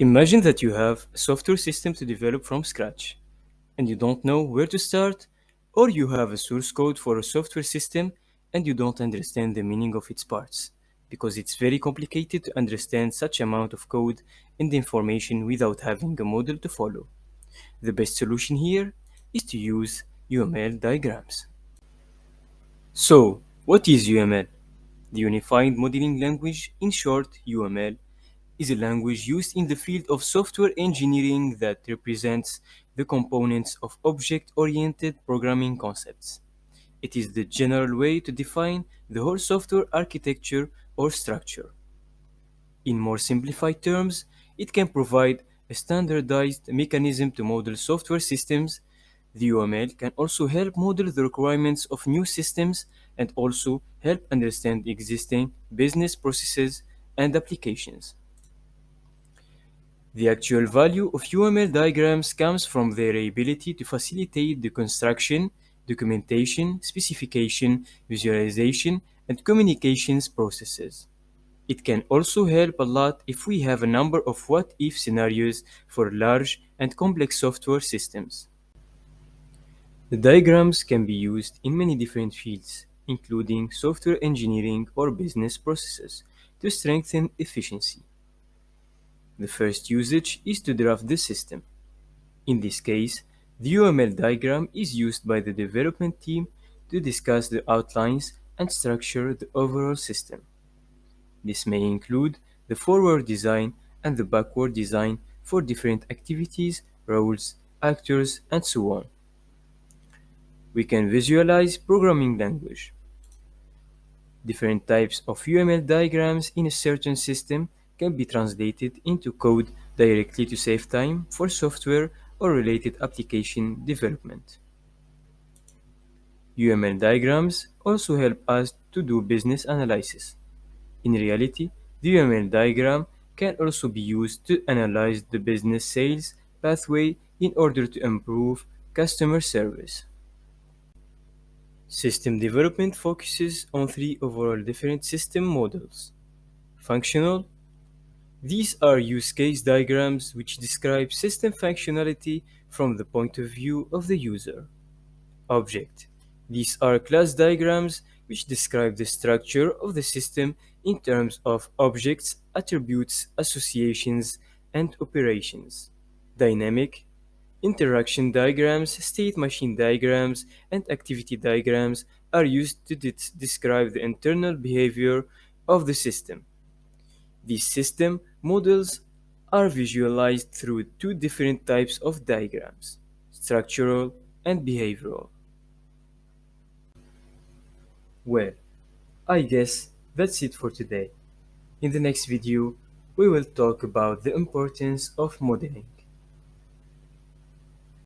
Imagine that you have a software system to develop from scratch, and you don't know where to start, or you have a source code for a software system and you don't understand the meaning of its parts, because it's very complicated to understand such amount of code and information without having a model to follow. The best solution here is to use UML diagrams. So, what is UML? The Unified Modeling Language, in short UML, is a language used in the field of software engineering that represents the components of object-oriented programming concepts. It is the general way to define the whole software architecture or structure. In more simplified terms, it can provide a standardized mechanism to model software systems. The UML can also help model the requirements of new systems and also help understand existing business processes and applications. The actual value of UML diagrams comes from their ability to facilitate the construction, documentation, specification, visualization, and communications processes. It can also help a lot if we have a number of what-if scenarios for large and complex software systems. The diagrams can be used in many different fields, including software engineering or business processes, to strengthen efficiency. The first usage is to draft the system. In this case, the UML diagram is used by the development team to discuss the outlines and structure the overall system. This may include the forward design and the backward design for different activities, roles, actors, and so on. We can visualize programming language. Different types of UML diagrams in a certain system can be translated into code directly to save time for software or related application development. UML diagrams also help us to do business analysis. In reality, the UML diagram can also be used to analyze the business sales pathway in order to improve customer service. System development focuses on three overall different system models. Functional. These are use case diagrams which describe system functionality from the point of view of the user. Object. These are class diagrams which describe the structure of the system in terms of objects, attributes, associations, and operations. Dynamic. Interaction diagrams, state machine diagrams, and activity diagrams are used to describe the internal behavior of the system. These system models are visualized through two different types of diagrams, structural and behavioral. Well, I guess that's it for today. In the next video, we will talk about the importance of modeling.